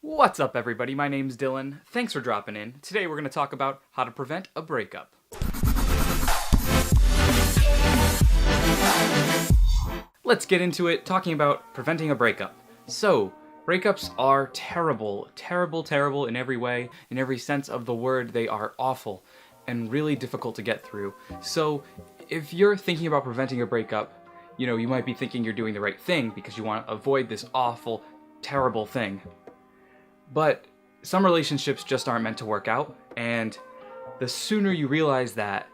What's up, everybody? My name's Dylan. Thanks for dropping in. Today we're going to talk about how to prevent a breakup. Let's get into it, talking about preventing a breakup. So, breakups are terrible, terrible in every way. In every sense of the word, they are awful and really difficult to get through. So, if you're thinking about preventing a breakup, you might be thinking you're doing the right thing because you want to avoid this awful, terrible thing. But some relationships just aren't meant to work out, and the sooner you realize that,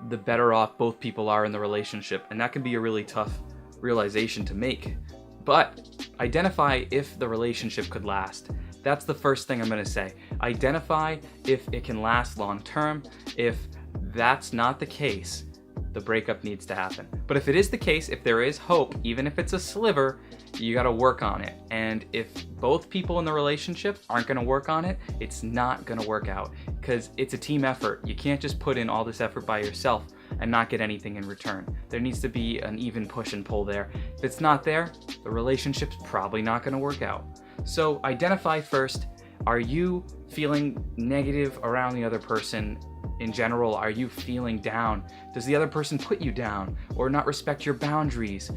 the better off both people are in the relationship, and that can be a really tough realization to make. But identify if the relationship could last. That's the first thing I'm going to say. Identify if it can last long term. If that's not the case, the breakup needs to happen. But if it is the case, if there is hope, even if it's a sliver, you gotta work on it. And if both people in the relationship aren't gonna work on it, it's not gonna work out, because it's a team effort. You can't just put in all this effort by yourself and not get anything in return. There needs to be an even push and pull there. If it's not there, the relationship's probably not gonna work out. So identify first, are you feeling negative around the other person? In general, are you feeling down? Does the other person put you down or not respect your boundaries?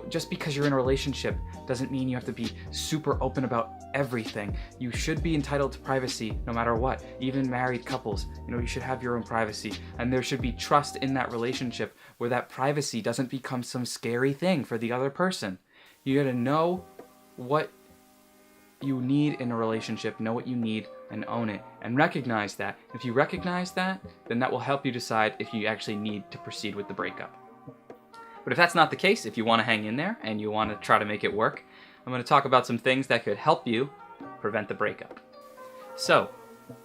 Just because you're in a relationship doesn't mean you have to be super open about everything. You should be entitled to privacy no matter what. Even married couples, you should have your own privacy, and there should be trust in that relationship where that privacy doesn't become some scary thing for the other person. You gotta know what you need in a relationship, know what you need, and own it, and recognize that. If you recognize that, then that will help you decide if you actually need to proceed with the breakup. But if that's not the case, if you want to hang in there and you want to try to make it work, I'm going to talk about some things that could help you prevent the breakup. So,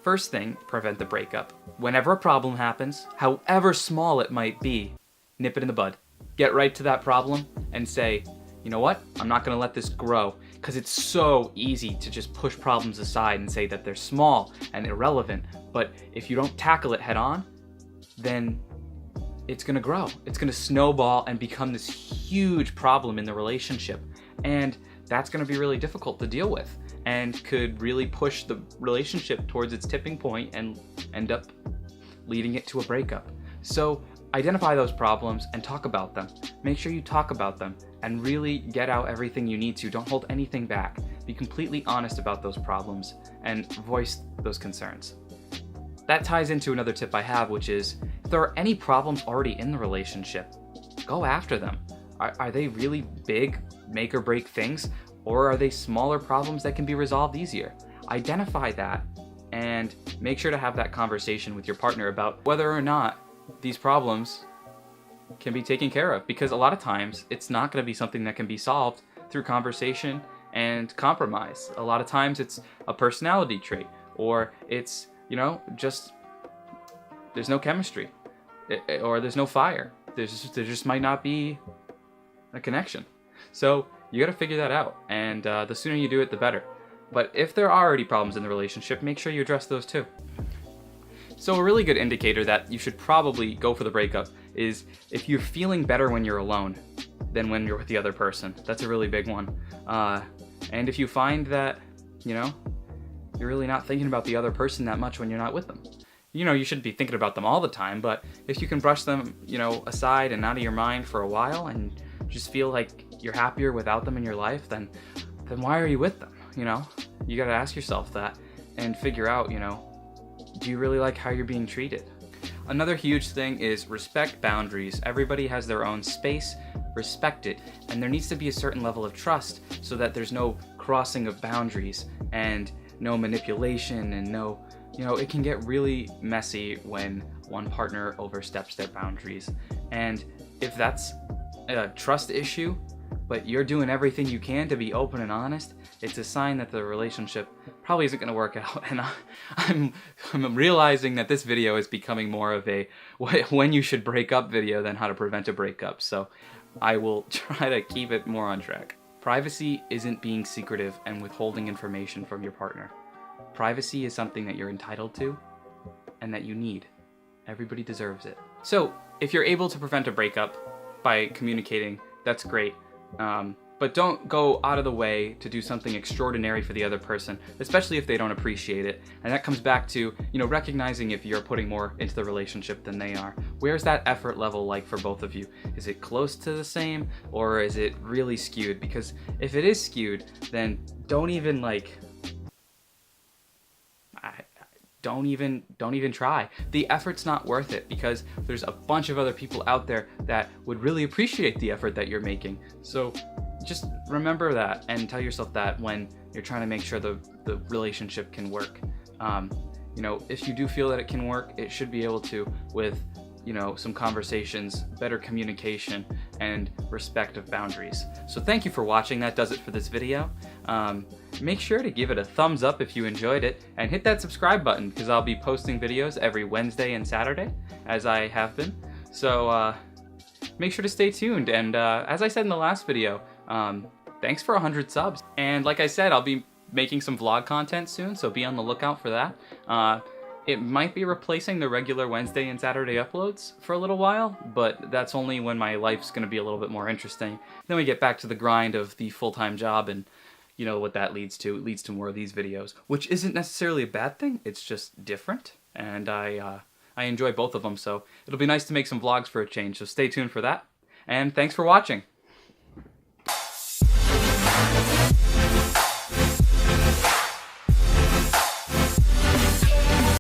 first thing, prevent the breakup. Whenever a problem happens, however small it might be, nip it in the bud. Get right to that problem and say, you know what? I'm not going to let this grow, because it's so easy to just push problems aside and say that they're small and irrelevant. But if you don't tackle it head on, then it's going to grow. It's going to snowball and become this huge problem in the relationship. And that's going to be really difficult to deal with and could really push the relationship towards its tipping point and end up leading it to a breakup. So identify those problems and talk about them. Make sure you talk about them and really get out everything you need to. Don't hold anything back. Be completely honest about those problems and voice those concerns. That ties into another tip I have, which is if there are any problems already in the relationship, go after them. Are they really big, make or break things, or are they smaller problems that can be resolved easier? Identify that and make sure to have that conversation with your partner about whether or not these problems can be taken care of, because a lot of times it's not going to be something that can be solved through conversation and compromise. A lot of times it's a personality trait, or it's just there's no chemistry, or there's no fire. There just might not be a connection. So you got to figure that out, and the sooner you do it, the better. But if there are already problems in the relationship, make sure you address those too. So a really good indicator that you should probably go for the breakup is if you're feeling better when you're alone than when you're with the other person. That's a really big one. And if you find that, you're really not thinking about the other person that much when you're not with them. You shouldn't be thinking about them all the time, but if you can brush them, aside and out of your mind for a while and just feel like you're happier without them in your life, then why are you with them? You gotta ask yourself that and figure out, do you really like how you're being treated? Another huge thing is respect boundaries. Everybody has their own space, respect it, and there needs to be a certain level of trust so that there's no crossing of boundaries and no manipulation and no, it can get really messy when one partner oversteps their boundaries. And if that's a trust issue, but you're doing everything you can to be open and honest, it's a sign that the relationship probably isn't going to work out. And I'm realizing that this video is becoming more of a when you should break up video than how to prevent a breakup. So I will try to keep it more on track. Privacy isn't being secretive and withholding information from your partner. Privacy is something that you're entitled to and that you need. Everybody deserves it. So if you're able to prevent a breakup by communicating, that's great. but don't go out of the way to do something extraordinary for the other person, especially if they don't appreciate it. And that comes back to, recognizing if you're putting more into the relationship than they are. Where's that effort level like for both of you? Is it close to the same, or is it really skewed? Because if it is skewed, then don't even don't even try. The effort's not worth it, because there's a bunch of other people out there that would really appreciate the effort that you're making. So just remember that and tell yourself that when you're trying to make sure the relationship can work. If you do feel that it can work, it should be able to with some conversations, better communication, and respect of boundaries. So thank you for watching. That does it for this video. Make sure to give it a thumbs up if you enjoyed it, and hit that subscribe button, because I'll be posting videos every Wednesday and Saturday, as I have been. So make sure to stay tuned, and as I said in the last video, thanks for 100 subs. And like I said, I'll be making some vlog content soon, so be on the lookout for that. It might be replacing the regular Wednesday and Saturday uploads for a little while, but that's only when my life's going to be a little bit more interesting. Then we get back to the grind of the full-time job, and you know what that leads to. It leads to more of these videos, which isn't necessarily a bad thing. It's just different, and I enjoy both of them, so it'll be nice to make some vlogs for a change, so stay tuned for that. And thanks for watching.